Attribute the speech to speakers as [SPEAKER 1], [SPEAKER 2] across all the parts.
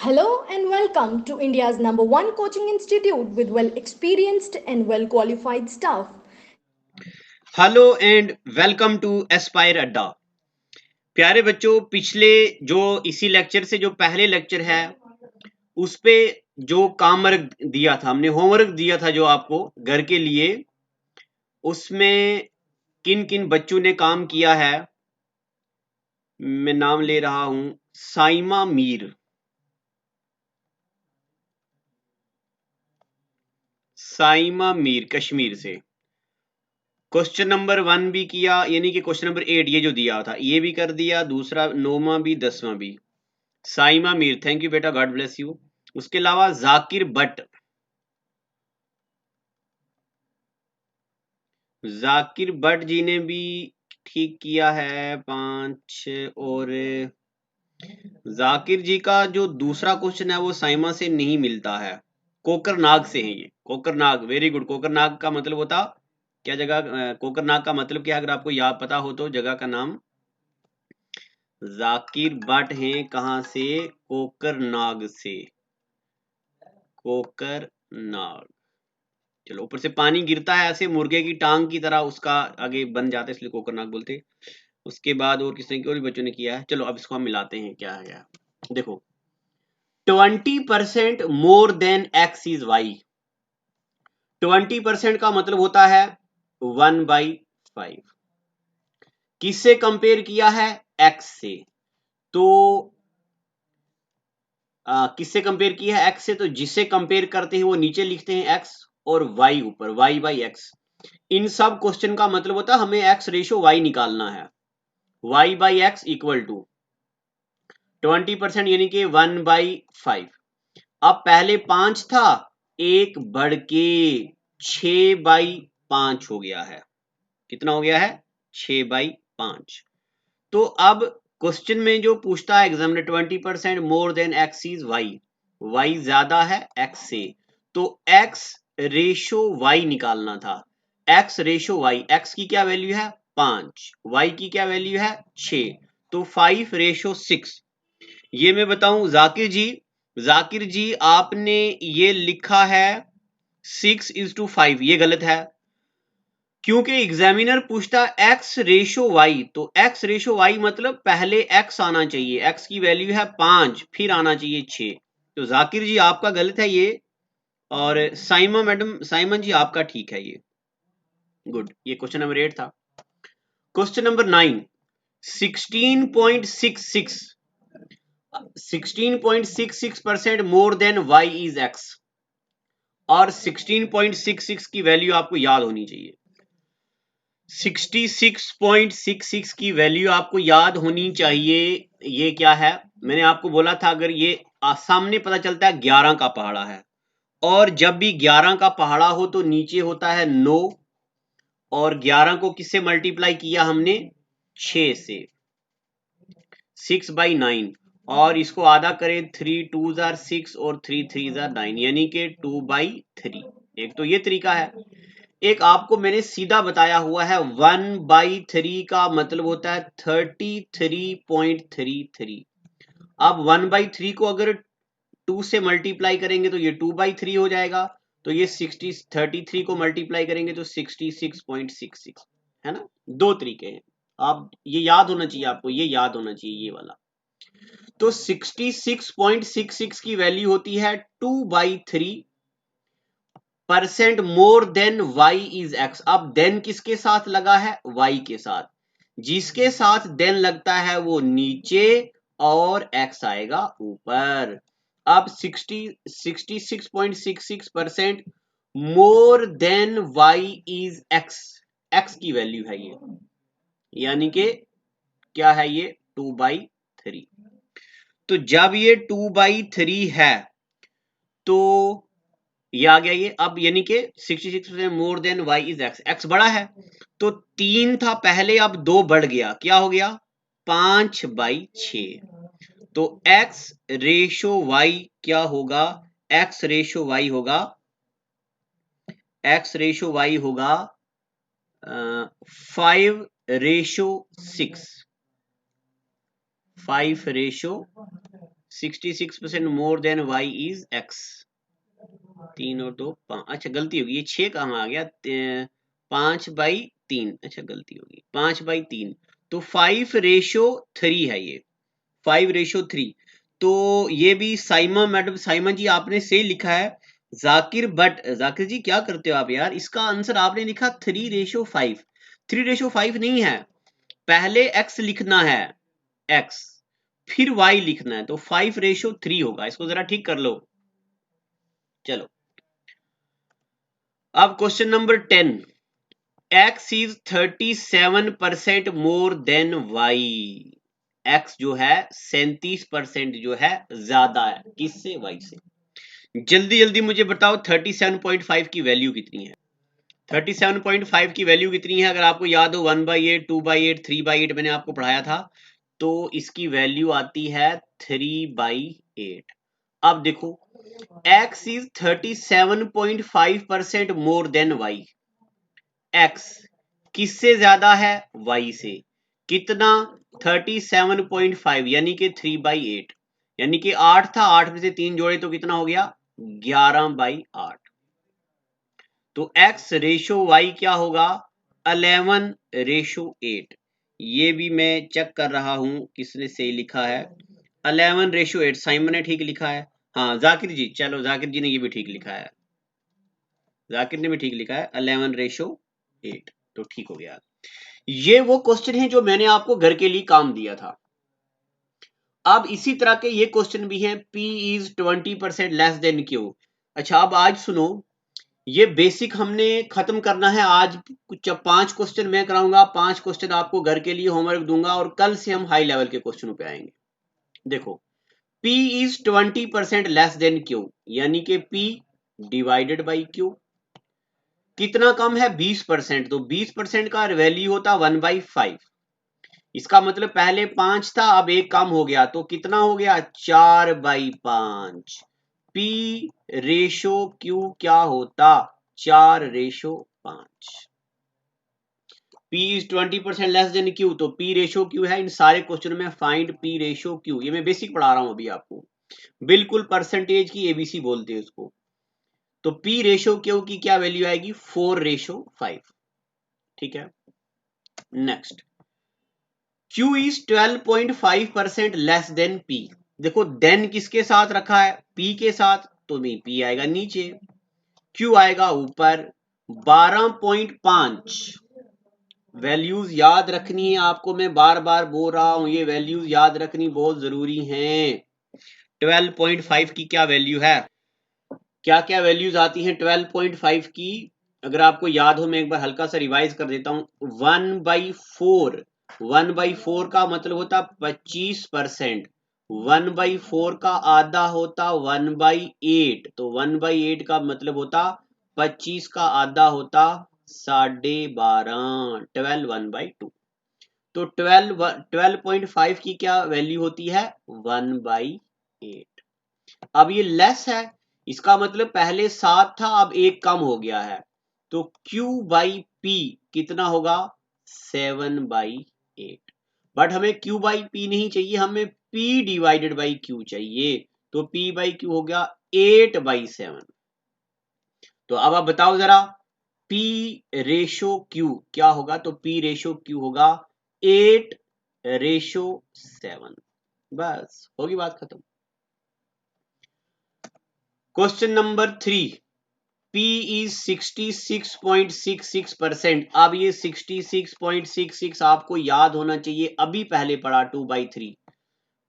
[SPEAKER 1] Hello and welcome to India's number one coaching institute with well experienced and well qualified staff.
[SPEAKER 2] Hello and welcome to Aspire Adda. प्यारे बच्चों, पिछले जो इसी lecture से जो पहले लेक्चर है उस पे जो काम वर्क दिया था, हमने होमवर्क दिया था जो आपको घर के लिए, उसमें किन किन बच्चों ने काम किया है। मैं नाम ले रहा हूं, साइमा मीर। साइमा मीर कश्मीर से। क्वेश्चन नंबर 1 भी किया, यानी कि क्वेश्चन नंबर 8 ये जो दिया था ये भी कर दिया, दूसरा 9वां भी 10वां भी। साइमा मीर, थैंक यू बेटा, गॉड ब्लेस यू। उसके अलावा जाकिर भट्ट, जाकिर भट्ट जी ने भी ठीक किया है 5। और जाकिर जी का जो दूसरा क्वेश्चन है वो साइमा से नहीं मिलता है, कोकरनाग से है ये। Kokernag, very good. कोकरनाग का मतलब होता क्या जगह, कोकरनाग का मतलब क्या है अगर आपको याद पता हो तो जगह का नाम। जाकिर भट्ट हैं कहां से? कोकरनाग से। कोकरनाग। चलो, ऊपर से पानी गिरता है ऐसे मुर्गे की टांग की तरह, उसका आगे बन जाता है, इसलिए कोकरनाग बोलते। उसके बाद और किसने और भी बच्चों ने किया है। चलो अब इसको हम मिलाते हैं क्या है क्या। देखो, 20% more than X is Y. 20% का मतलब होता है 1/5। किससे कंपेयर किया है? एक्स से। तो किससे कंपेयर किया है? एक्स से। तो जिससे कंपेयर करते हैं वो नीचे लिखते हैं एक्स, और वाई ऊपर, वाई बाई एक्स। इन सब क्वेश्चन का मतलब होता है हमें एक्स रेशो वाई निकालना है। Y by X equal to 20%, यानी कि 1/5। अब पहले 5 था, एक बढ़ के 6/5 हो गया है। कितना हो गया है? 6/5। तो अब क्वेश्चन में जो पूछता है examiner, 20% more than X is Y, Y ज्यादा है एक्स से, तो एक्स रेशो वाई निकालना था। एक्स रेशो वाई, एक्स की क्या वैल्यू है? 5, वाई की क्या वैल्यू है? 6। तो 5/6। ये मैं बताऊं जाकिर जी, जाकिर जी आपने ये लिखा है 6:5, ये गलत है। क्योंकि एग्जामिनर पूछता एक्स रेशो वाई, तो एक्स रेशो वाई मतलब पहले एक्स आना चाहिए, एक्स की वैल्यू है 5, फिर आना चाहिए 6। तो जाकिर जी आपका गलत है ये, और साइमा मैडम, साइमन जी आपका ठीक है ये। गुड। ये क्वेश्चन नंबर 8 था। Question number 9, 16.66, 16.66% more than Y is X. और 16.66 की वैल्यू आपको याद होनी चाहिए। 66.66 की वैल्यू आपको याद होनी चाहिए। ये क्या है? मैंने आपको बोला था अगर ये सामने पता चलता है 11 का पहाड़ा है, और जब भी 11 का पहाड़ा हो तो नीचे होता है 9, और 11 को किससे मल्टीप्लाई किया हमने? 6 से। 6/9। और इसको आधा करें, 3 2 6 और 3 3 9, यानी कि 2/3। एक तो ये तरीका है। एक आपको मैंने सीधा बताया हुआ है, 1/3 का मतलब होता है 33.33। अब 1/3 को अगर 2 से मल्टीप्लाई करेंगे तो ये 2/3 हो जाएगा। तो ये 33 को मल्टीप्लाई करेंगे तो 66.66, है ना। दो तरीके हैं। आप ये याद होना चाहिए, आपको ये याद होना चाहिए ये वाला। तो 66.66 की वैल्यू होती है 2/3% more than Y is X. अब देन किसके साथ लगा है? वाई के साथ। जिसके साथ देन लगता है वो नीचे, और एक्स आएगा ऊपर। अब 66.66% more than Y is X, X की वैल्यू है ये, यानी कि क्या है ये? 2/3। तो जब ये 2/3 है तो ये आ गया ये। अब यानी कि 66% more than Y is X, X बड़ा है। तो 3 था पहले, अब 2 बढ़ गया, क्या हो गया? 5/6। तो एक्स रेशो वाई क्या होगा? एक्स रेशो वाई होगा, एक्स रेशो वाई होगा 5/6। 5/6। 66% more than Y is X. 3 और 2 5, अच्छा गलती होगी, ये 6 कहाँ आ गया, 5/3, अच्छा गलती होगी, 5/3, तो 5:3 है ये, 5:3। तो ये भी साइमा मैडम, साइमा जी आपने सही लिखा है। जाकिर बट, जाकिर जी क्या करते हो आप यार, इसका आंसर आपने लिखा 3:5। 3:5 नहीं है, पहले x लिखना है, x, फिर y लिखना है, तो 5:3 होगा। इसको जरा ठीक कर लो। चलो अब question number 10, x is 37% more than y। x जो है 37% जो है ज्यादा है, किससे, y से। जल्दी जल्दी मुझे बताओ 37.5 की वैल्यू कितनी है। 37.5 की वैल्यू कितनी है, अगर आपको याद हो 1/8, 2/8, 3/8 मैंने आपको पढ़ाया था, तो इसकी वैल्यू आती है 3/8। अब देखो x is 37.5% more than y। x किससे ज्यादा है, y से। कितना, 37.5 यानी कि 3/8, यानी कि 8 था, 8 में से 3 जोड़े तो कितना हो गया, 11/8। तो x रेशो y क्या होगा, 11:8। ये भी मैं चेक कर रहा हूं किसने सही लिखा है, 11:8। साइमन ने ठीक लिखा है, हाँ जाकिर जी, चलो जाकिर जी ने ये भी ठीक लिखा है, जाकिर ने भी ठीक लिखा है 11:8, तो ठीक हो गया। ये वो क्वेश्चन है जो मैंने आपको घर के लिए काम दिया था। अब इसी तरह के ये क्वेश्चन भी हैं, P is 20% less than Q। अच्छा अब आज सुनो, ये बेसिक हमने खत्म करना है आज। कुछ 5 क्वेश्चन मैं कराऊंगा, 5 क्वेश्चन आपको घर के लिए होमवर्क दूंगा, और कल से हम हाई लेवल के क्वेश्चनों पे आएंगे। देखो P is 20% less than Q, यानी कि P डिवाइडेड बाई Q कितना कम है, 20%, तो 20% का वैल्यू होता 1/5। इसका मतलब पहले 5 था, अब 1 कम हो गया, तो कितना हो गया, 4/5। P रेशो Q क्या होता, 4:5। P is 20% less than Q, तो P रेशो Q है। इन सारे क्वेश्चन में फाइंड P रेशो Q, ये मैं बेसिक पढ़ा रहा हूं अभी आपको, बिल्कुल परसेंटेज की एबीसी बोलते हैं उसको। तो P रेशो Q की क्या वैल्यू आएगी, 4:5। ठीक है, next, Q is 12.5% less than P। देखो देन किसके साथ रखा है, P के साथ, तो नहीं, P आएगा नीचे, Q आएगा ऊपर। 12.5 वैल्यूज याद रखनी है आपको, मैं बार बार बोल रहा हूं, ये वैल्यूज याद रखनी बहुत जरूरी है। 12.5 की क्या वैल्यू है, क्या क्या वैल्यूज आती हैं 12.5 की, अगर आपको याद हो मैं एक बार हल्का सा रिवाइज कर देता हूं। 1/4, 1/4 का मतलब होता 25%, 1/4 का आधा होता 1/8, तो 1/8 का मतलब होता 25 का आधा होता 12.5, 12 1/2। तो 12.5 की क्या वैल्यू होती है, 1/8। अब ये लेस है, इसका मतलब पहले 7 था, अब 1 कम हो गया है, तो Q/P कितना होगा, 7/8। बट हमें Q/P नहीं चाहिए, हमें P डिवाइडेड बाई Q चाहिए, तो P/Q हो गया 8/7। तो अब आप बताओ जरा, P रेशो Q क्या होगा, तो P रेशो Q होगा 8:7। बस होगी बात खत्म। Question number 3, P is 66.66%। अब ये 66.66 आपको याद होना चाहिए, अभी पहले पढ़ा 2/3।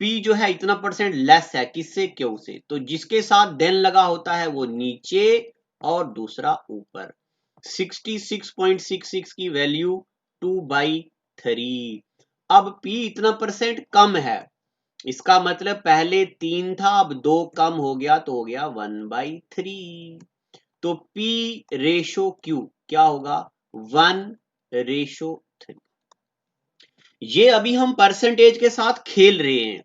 [SPEAKER 2] P जो है इतना परसेंट लेस है, किससे, Q से, तो जिसके साथ देन लगा होता है वो नीचे और दूसरा ऊपर। 66.66 की वैल्यू 2/3। अब P इतना परसेंट कम है, इसका मतलब पहले 3 था, अब 2 कम हो गया, तो हो गया 1/3। तो P रेशो Q क्या होगा, 1:3। ये अभी हम परसेंटेज के साथ खेल रहे हैं,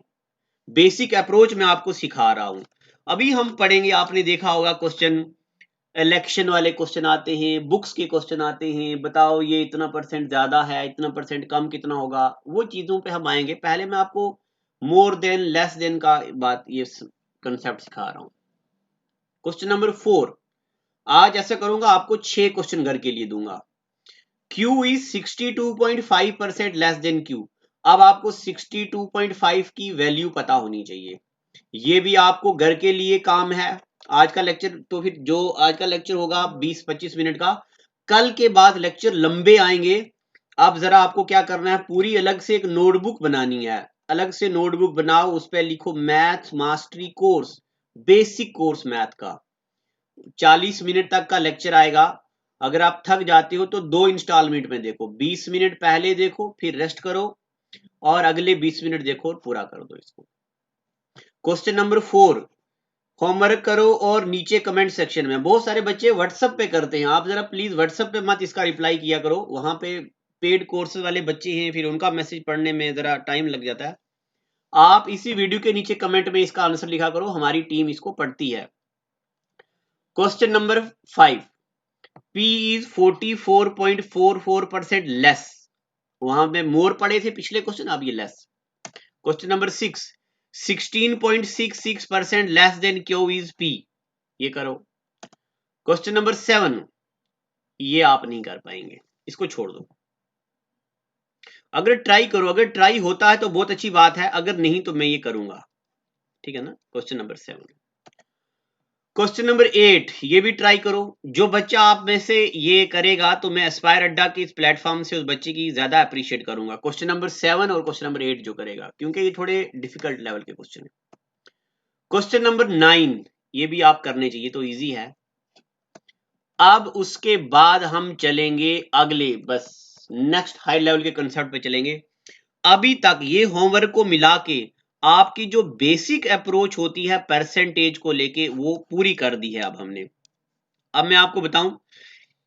[SPEAKER 2] बेसिक अप्रोच में आपको सिखा रहा हूं। अभी हम पढ़ेंगे, आपने देखा होगा क्वेश्चन, इलेक्शन वाले क्वेश्चन आते हैं, बुक्स के क्वेश्चन आते हैं, बताओ ये इतना परसेंट ज्यादा है, इतना परसेंट कम कितना होगा, वो चीजों पे हम आएंगे। पहले मैं आपको मोर देन लेस देन का बात ये कंसेप्ट सिखा रहा हूं। क्वेश्चन नंबर 4, आज ऐसा करूंगा आपको 6 क्वेश्चन घर के लिए दूंगा। Q is 62.5% less than Q। अब आपको 62.5 की वैल्यू पता होनी चाहिए। ये भी आपको घर के लिए काम है। आज का लेक्चर तो फिर जो आज का लेक्चर होगा 20-25 मिनट का, कल के बाद लेक्चर लंबे आएंगे। अब जरा आपको क्या करना है, पूरी अलग से एक नोटबुक बनानी है। अलग से नोटबुक बनाओ, उस पर लिखो math mastery course, basic course math का। 40 मिनट तक का लेक्चर आएगा। अगर आप थक जाते हो तो 2 इंस्टॉलमेंट में देखो, 20 मिनट पहले देखो फिर रेस्ट करो और अगले 20 मिनट देखो और पूरा कर दो इसको। क्वेश्चन नंबर 4, होमवर्क करो और नीचे कमेंट सेक्शन में। बहुत सारे बच्चे व्हाट्सएप पे करते हैं, आप जरा प्लीज व्हाट्सएप पे मत इसका रिप्लाई किया करो। वहां पे पेड कोर्सेज वाले बच्चे हैं, फिर उनका मैसेज पढ़ने में जरा टाइम लग जाता है। आप इसी वीडियो के नीचे कमेंट में इसका आंसर लिखा करो, हमारी टीम इसको पढ़ती है। Question number 5, P is 44.44% less. वहां पे मोर पढ़े थे पिछले क्वेश्चन, अब ये less. Question number 6, 16.66% less than Q is P। ये करो। क्वेश्चन नंबर 7, ये आप नहीं कर पाएंगे, इसको छोड़ दो। अगर ट्राई करो, अगर ट्राई होता है तो बहुत अच्छी बात है, अगर नहीं तो मैं ये करूंगा, ठीक है ना। Question number 7। क्वेश्चन नंबर 8, ये भी ट्राई करो। जो बच्चा आप में से ये करेगा तो मैं एस्पायर अड्डा के इस प्लेटफॉर्म से उस बच्चे की ज्यादा अप्रिशिएट करूंगा। क्वेश्चन नंबर 7 और क्वेश्चन नंबर 8 जो करेगा, क्योंकि ये थोड़े डिफिकल्ट लेवल के क्वेश्चन है। क्वेश्चन नंबर 9, ये भी आप करने चाहिए, तो इजी है। अब उसके बाद हम चलेंगे अगले, बस नेक्स्ट हाई लेवल के कंसेप्ट पे चलेंगे। अभी तक ये होमवर्क को मिला के आपकी जो बेसिक अप्रोच होती है परसेंटेज को लेके, वो पूरी कर दी है अब हमने। अब मैं आपको बताऊं,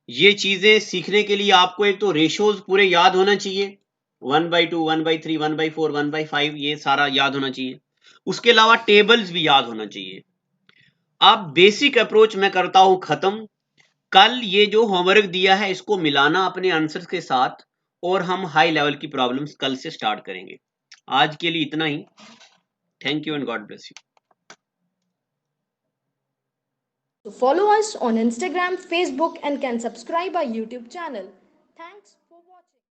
[SPEAKER 2] ये चीजें सीखने के लिए आपको एक तो रेशोज पूरे याद होना चाहिए, 1/2, 1/3, 1/4, 1/5, ये सारा याद होना चाहिए। उसके अलावा टेबल्स भी याद होना चाहिए। अब बेसिक अप्रोच मैं करता हूं खत्म। कल ये जो होमवर्क दिया है इसको मिलाना अपने आंसर्स के साथ, और हम हाई लेवल की प्रॉब्लम्स कल से स्टार्ट करेंगे। आज के लिए इतना ही। Thank you and God bless you.
[SPEAKER 1] So follow us on Instagram, Facebook, and can subscribe our YouTube channel. Thanks.